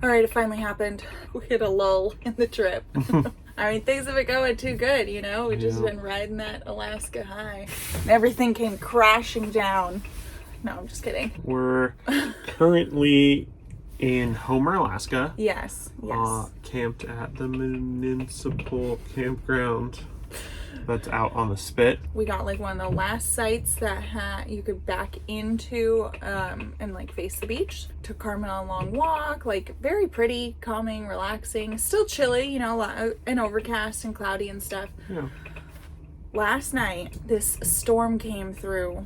All right, it finally happened. We hit a lull in the trip. I mean, things have been going too good, you know? We've just been riding that Alaska high. And everything came crashing down. No, I'm just kidding. We're currently in Homer, Alaska. Yes. Camped at the municipal campground that's out on the spit. We got like one of the last sites that you could back into and like face the beach. Took Carmen on a long walk, like very pretty, calming, relaxing. Still chilly, you know, and overcast and cloudy and stuff. Yeah. Last night, this storm came through,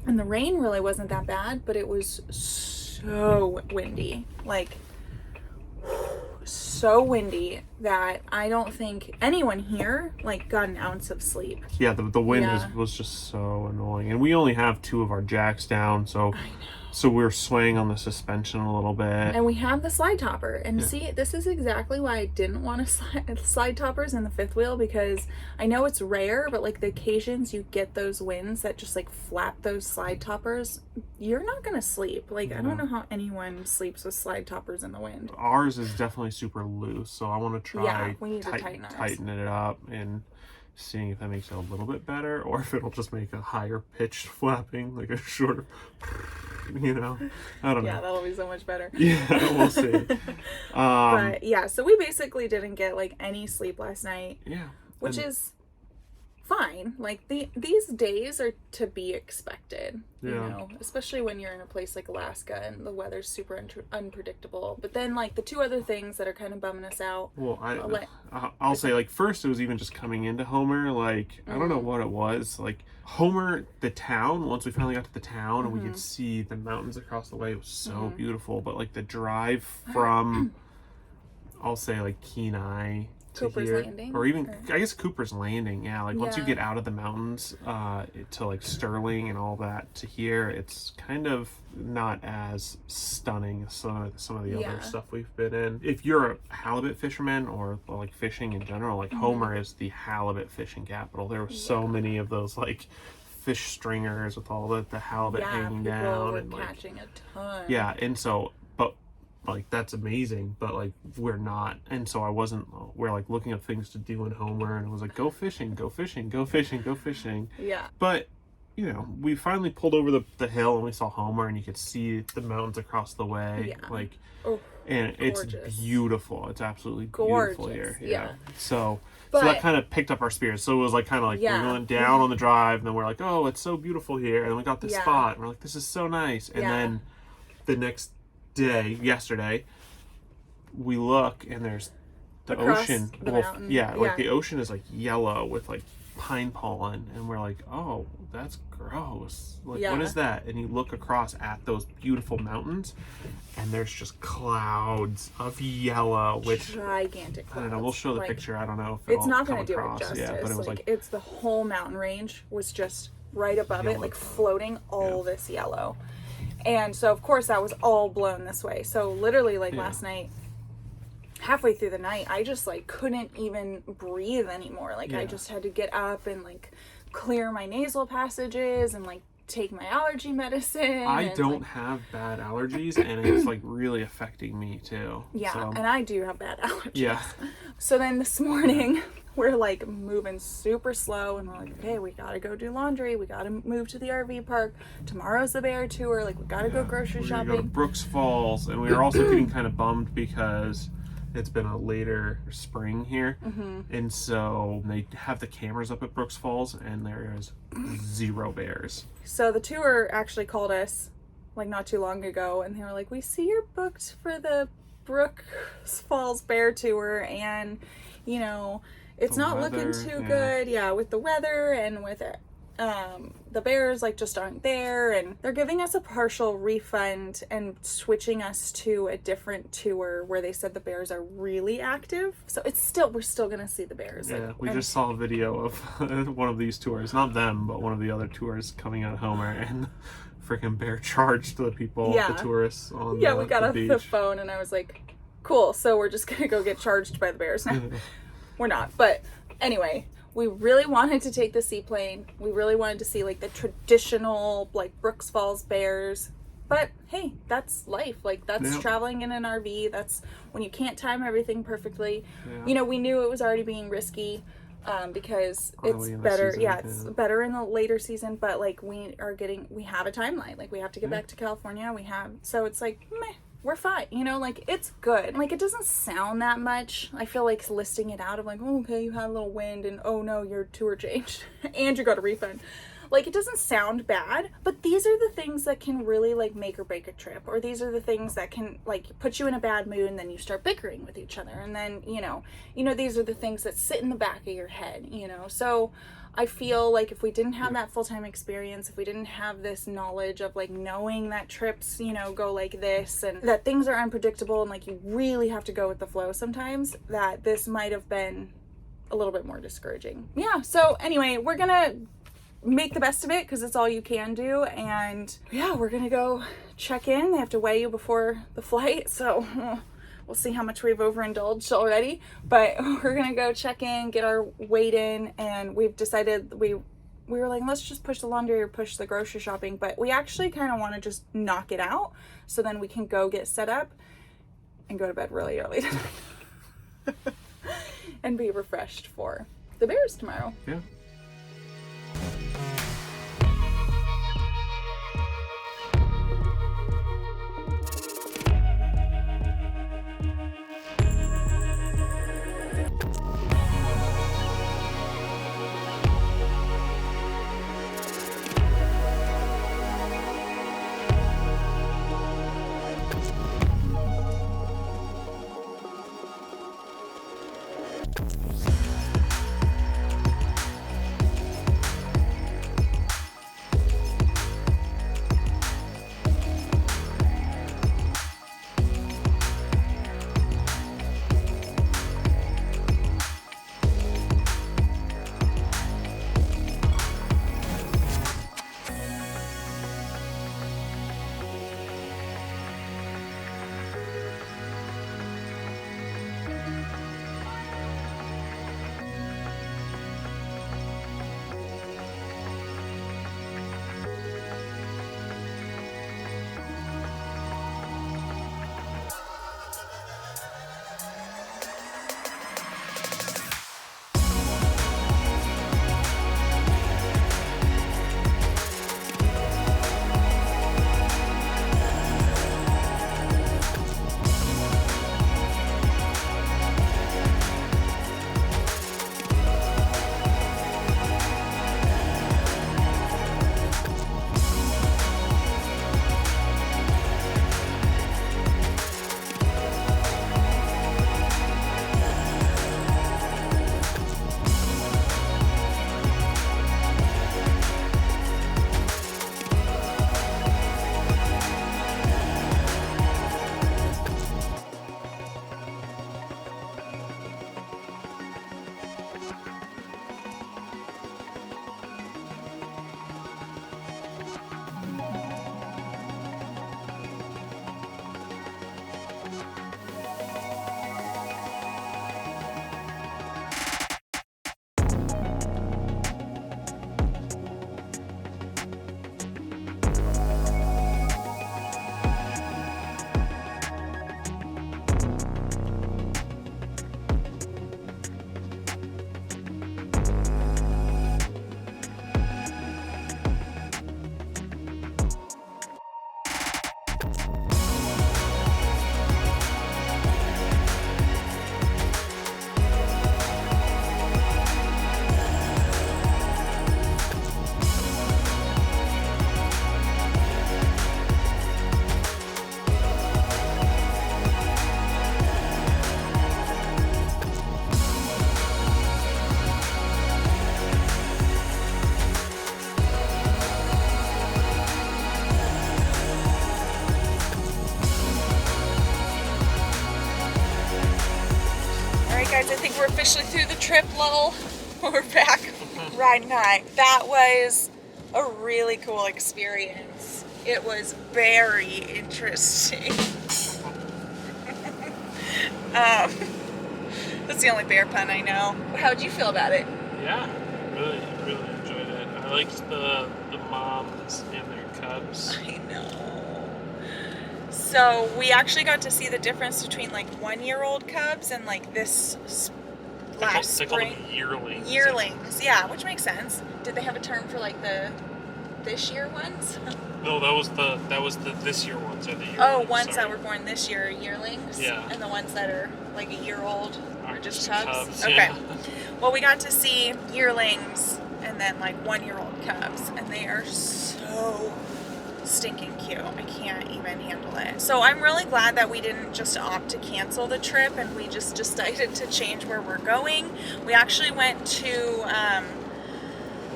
and the rain really wasn't that bad, but it was so windy, like so windy that I don't think anyone here like got an ounce of sleep. Yeah, the wind was just so annoying, and we only have 2 of our jacks down, so we're swaying on the suspension a little bit. And we have the slide topper, and see, this is exactly why I didn't want to slide toppers in the fifth wheel, because I know it's rare, but like the occasions you get those winds that just like flap those slide toppers, you're not gonna sleep. Like I don't know how anyone sleeps with slide toppers in the wind. Ours is definitely super loose, so I want to try we need to tighten it up and seeing if that makes it a little bit better, or if it'll just make a higher pitched flapping, like a shorter, you know, I don't know. Yeah, that'll be so much better. Yeah, we'll see. But yeah, so we basically didn't get like any sleep last night. Yeah, which is fine. Like these days are to be expected, you know, especially when you're in a place like Alaska and the weather's super unpredictable. But then like the 2 other things that are kind of bumming us out. Well, I'll say, like, first it was even just coming into Homer, like I don't know what it was, like Homer, the town, once we finally got to the town and we could see the mountains across the way, it was so beautiful. But like the drive from I'll say like Kenai Cooper's here, Landing, or even I guess Cooper's Landing, like once you get out of the mountains to like Sterling and all that to here, it's kind of not as stunning as some of the other stuff we've been in. If you're a halibut fisherman or like fishing in general, like Homer is the halibut fishing capital. There were so many of those like fish stringers with all the halibut hanging down, and like catching a ton. Yeah, and so like that's amazing, but like we're not, and so we're like looking at things to do in Homer, and it was like go fishing. Yeah, but you know, we finally pulled over the hill and we saw Homer, and you could see the mountains across the way. Like and gorgeous. It's beautiful. It's absolutely beautiful here. So that kind of picked up our spirits. So it was like kind of like we went down on the drive, and then we're like, oh, it's so beautiful here, and we got this spot, and we're like, this is so nice. And then the next day, yesterday, we look and there's the ocean. Like the ocean is like yellow with like pine pollen, and we're like, oh, that's gross. Like what is that? And you look across at those beautiful mountains, and there's just clouds of yellow, which gigantic clouds. I don't know, we'll show the picture. I don't know if it's not going to do it justice. But it was like it's the whole mountain range was just right above it, like floating all this yellow. And so, of course, that was all blown this way. So literally, like last night, halfway through the night, I just like couldn't even breathe anymore. Like I just had to get up and like clear my nasal passages and like take my allergy medicine. I don't have bad allergies, and it's like really affecting me too. Yeah, and I do have bad allergies. Yeah. So then this morning, we're like moving super slow, and we're like, okay, we gotta go do laundry, we gotta move to the RV park, tomorrow's the bear tour, like we gotta go grocery shopping. Go to Brooks Falls, and we were also getting kind of bummed because it's been a later spring here, and so they have the cameras up at Brooks Falls, and there is 0 bears. So the tour actually called us like not too long ago, and they were like, we see you're booked for the Brooks Falls bear tour, and you know it's not looking too good with the weather and with it. The bears like just aren't there, and they're giving us a partial refund and switching us to a different tour where they said the bears are really active. So we're still gonna see the bears. We just saw a video of one of these tours, not them, but one of the other tours coming out of Homer, and freaking bear charged the people, the tourists on the we got off the phone, and I was like, cool, so we're just gonna go get charged by the bears now. We're not, but anyway, we really wanted to take the seaplane. We really wanted to see like the traditional like Brooks Falls bears But hey, that's life. Like, that's traveling in an RV. That's when you can't time everything perfectly. You know, we knew it was already being risky because it's better. It's better in the later season. But like, we have a timeline. Like, we have to get back to California. So it's like, meh. We're fine, you know, like, it's good. Like, it doesn't sound that much. I feel like listing it out of like, oh, okay, you had a little wind, and oh no, your tour changed, and you got a refund. Like, it doesn't sound bad, but these are the things that can really, like, make or break a trip, or these are the things that can, like, put you in a bad mood, and then you start bickering with each other, and then, you know, these are the things that sit in the back of your head, you know. So I feel like if we didn't have that full-time experience, if we didn't have this knowledge of, like, knowing that trips, you know, go like this, and that things are unpredictable, and, like, you really have to go with the flow sometimes, that this might have been a little bit more discouraging. Yeah, so anyway, we're gonna make the best of it because it's all you can do, and yeah, we're gonna go check in. They have to weigh you before the flight, so we'll see how much we've overindulged already, but we're gonna go check in, get our weight in, and we've decided we were like, let's just push the laundry or push the grocery shopping, but we actually kind of want to just knock it out so then we can go get set up and go to bed really early tonight and be refreshed for the Bears tomorrow. Yeah. Guys, I think we're officially through the trip lull. We're back riding high. That was a really cool experience. It was very interesting. That's the only bear pun I know. How'd you feel about it? Yeah, really enjoyed it. I liked the moms and their cubs. I know. So we actually got to see the difference between like 1-year-old cubs and like this last spring. They call them yearlings. Yearlings, yeah, which makes sense. Did they have a term for like the this year ones? No, that was the this year ones, or the year ones that were born this year are yearlings. Yeah. And the ones that are like a year old are just cubs. Okay. Yeah. Well, we got to see yearlings and then like 1-year-old cubs, and they are so stinking cute. I can't even handle it. So I'm really glad that we didn't just opt to cancel the trip and we just decided to change where we're going. We actually went to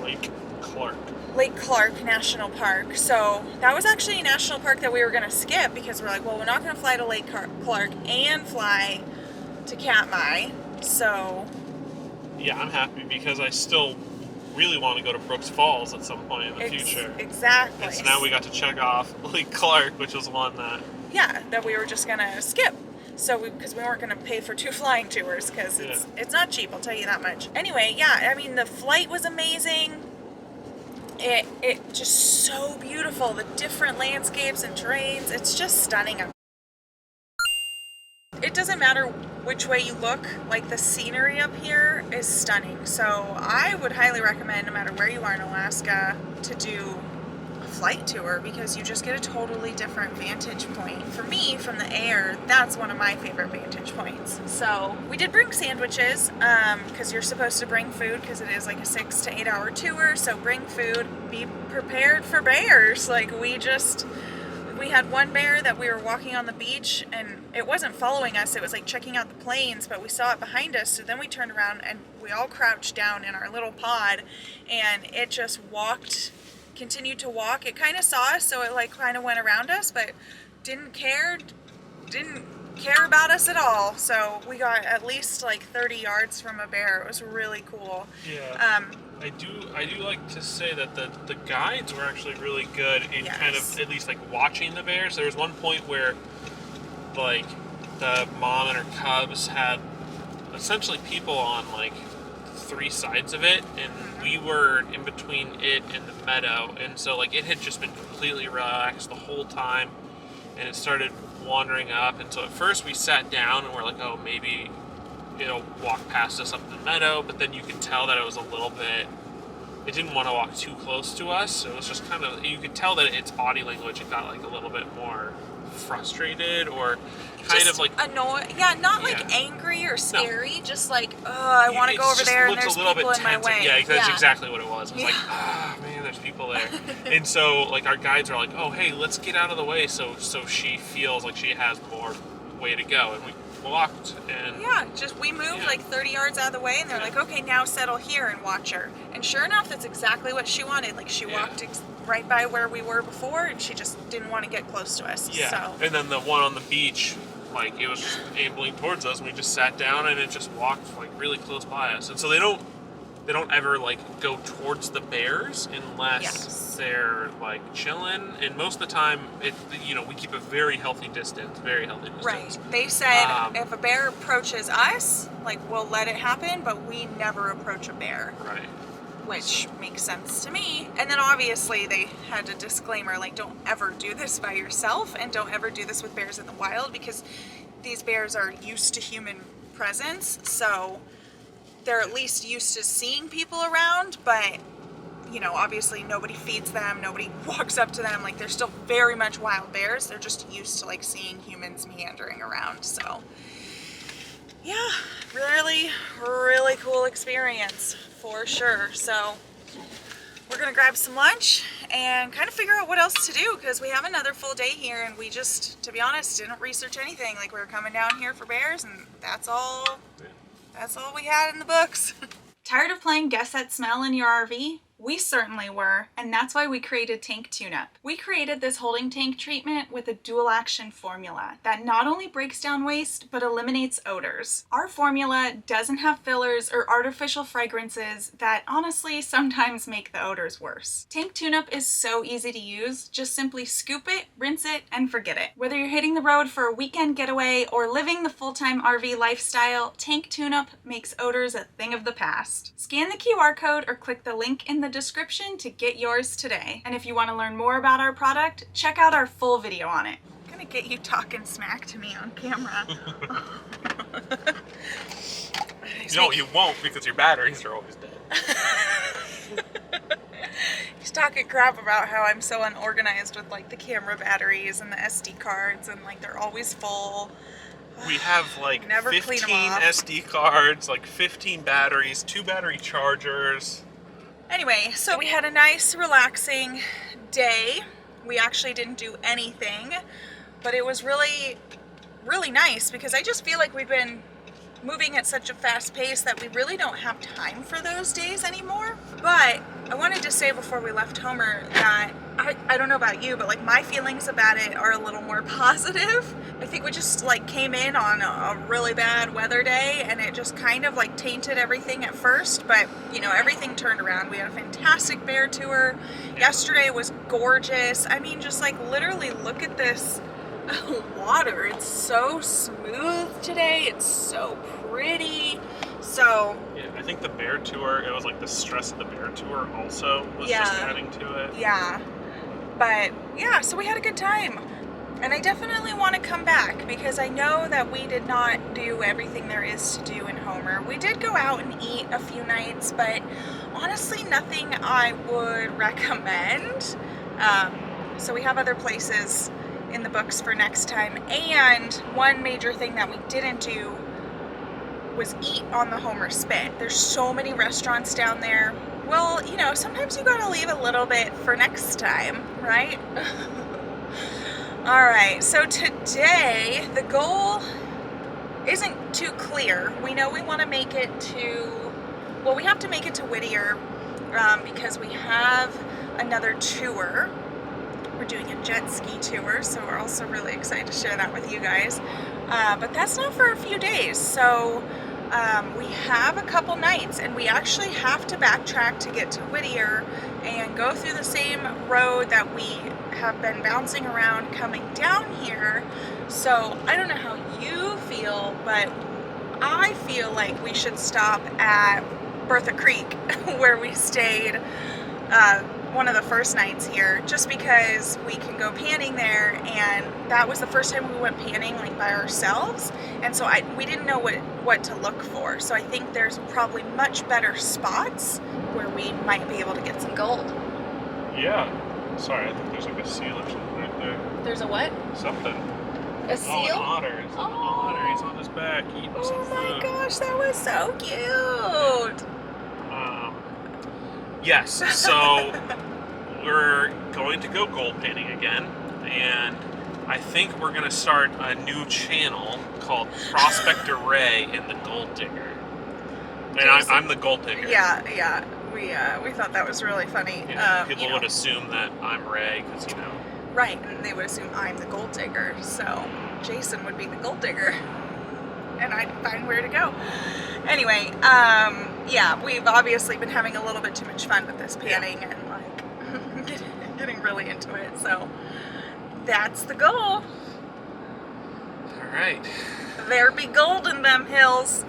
Lake Clark National Park. So that was actually a national park that we were going to skip because we're like, well, we're not going to fly to Lake Clark and fly to Katmai. So yeah, I'm happy because I still really want to go to Brooks Falls at some point in the future. Exactly. And so now we got to check off Lake Clark, which was one that we were just going to skip. So because we weren't going to pay for 2 flying tours because it's not cheap, I'll tell you that much. Anyway, yeah, I mean the flight was amazing. It just so beautiful. The different landscapes and terrains. It's just stunning. It doesn't matter which way you look, like the scenery up here is stunning. So I would highly recommend, no matter where you are in Alaska, to do a flight tour because you just get a totally different vantage point. For me, from the air, that's one of my favorite vantage points. So we did bring sandwiches because you're supposed to bring food because it is like a 6 to 8 hour tour. So bring food, be prepared for bears. Like we had one bear that we were walking on the beach and it wasn't following us, it was like checking out the planes, but we saw it behind us, so then we turned around and we all crouched down in our little pod and it just continued to walk. It kind of saw us, so it like kind of went around us, but didn't care about us at all. So we got at least like 30 yards from a bear. It was really cool. Yeah. I do like to say that the guides were actually really good in kind of at least like watching the bears. There was one point where like the mom and her cubs had essentially people on like 3 sides of it, and we were in between it and the meadow, and so like it had just been completely relaxed the whole time, and it started wandering up, and so at first we sat down and we're like, oh, maybe it'll walk past us up the meadow, but then you could tell that it was a little bit, it didn't want to walk too close to us. It was just kind of, you could tell that its body language, it got like a little bit more frustrated or kind just of like annoyed. Yeah, not like angry or scary, just like, oh, I want to go over there and there's people in my way. Yeah, that's exactly what it was. It was like, ah, man, there's people there. And so like our guides are like, oh, hey, let's get out of the way so she feels like she has more way to go. And we walked and we moved like 30 yards out of the way, and they're like, okay, now settle here and watch her. And sure enough, that's exactly what she wanted. Like she walked right by where we were before, and she just didn't want to get close to us. And then the one on the beach, like it was just ambling towards us, and we just sat down and it just walked like really close by us. And so they don't ever like go towards the bears unless they're like chilling, and most of the time we keep a very healthy distance. Right. They said if a bear approaches us, like we'll let it happen, but we never approach a bear. Right. Which makes sense to me. And then obviously they had a disclaimer like, don't ever do this by yourself and don't ever do this with bears in the wild, because these bears are used to human presence, so they're at least used to seeing people around, but obviously nobody feeds them, nobody walks up to them. Like they're still very much wild bears. They're just used to like seeing humans meandering around. So yeah, really, really cool experience for sure. So we're gonna grab some lunch and kind of figure out what else to do, because we have another full day here and we just, to be honest, didn't research anything. Like we were coming down here for bears and that's all we had in the books. Tired of playing Guess That Smell in your RV? We certainly were, and that's why we created Tank Tune-Up. We created this holding tank treatment with a dual action formula that not only breaks down waste, but eliminates odors. Our formula doesn't have fillers or artificial fragrances that honestly sometimes make the odors worse. Tank Tune-Up is so easy to use. Just simply scoop it, rinse it, and forget it. Whether you're hitting the road for a weekend getaway or living the full-time RV lifestyle, Tank Tune-Up makes odors a thing of the past. Scan the QR code or click the link in the description to get yours today. And if you want to learn more about our product, check out our full video on it. gonna get you talking smack to me on camera. No, you won't, because your batteries are always dead. He's talking crap about how I'm so unorganized with like the camera batteries and the SD cards, and like they're always full. We have like 15 SD cards, like 15 batteries, 2 battery chargers. Anyway, so we had a nice relaxing day. We actually didn't do anything, but it was really, really nice because I just feel like we've been moving at such a fast pace that we really don't have time for those days anymore. But I wanted to say before we left Homer that I don't know about you, but like my feelings about it are a little more positive. I think we just like came in on a really bad weather day and it just kind of like tainted everything at first, but you know, everything turned around. We had a fantastic bear tour. Yesterday was gorgeous. I mean, just like literally look at this water. It's so smooth today. It's so pretty. So yeah, I think the bear tour, it was like the stress of the bear tour also was just adding to it. Yeah. But yeah, so we had a good time. And I definitely want to come back because I know that we did not do everything there is to do in Homer. We did go out and eat a few nights, but honestly nothing I would recommend. So we have other places in the books for next time. And one major thing that we didn't do was eat on the Homer Spit. There's so many restaurants down there. Well, you know, sometimes you gotta leave a little bit for next time, right? Alright, so today the goal isn't too clear. We know we want to make it to, well, we have to make it to Whittier because we have another tour. We're doing a jet ski tour, so we're also really excited to share that with you guys. But that's not for a few days, so we have a couple nights, and we actually have to backtrack to get to Whittier and go through the same road that we have been bouncing around coming down here. So I don't know how you feel, but I feel like we should stop at Bertha Creek where we stayed one of the first nights here, just because we can go panning there, and that was the first time we went panning like by ourselves, and so we didn't know what to look for. So I think there's probably much better spots where we might be able to get some gold. Yeah. Sorry, I think there's like a seal or something right there. There's a what? Something. A seal? Oh, an otter. It's an otter. He's on his back eating some food. Oh my gosh, that was so cute. Yes, so we're going to go gold panning again, and I think we're going to start a new channel called Prospector Ray and the Gold Digger. And I'm the gold digger. Yeah. We thought that was really funny. Yeah, people would assume that I'm Ray, because, you know. Right, and they would assume I'm the gold digger, so Jason would be the gold digger. And I'd find where to go. Anyway, yeah, we've obviously been having a little bit too much fun with this panning and like getting really into it. So that's the goal. All right. There be gold in them hills.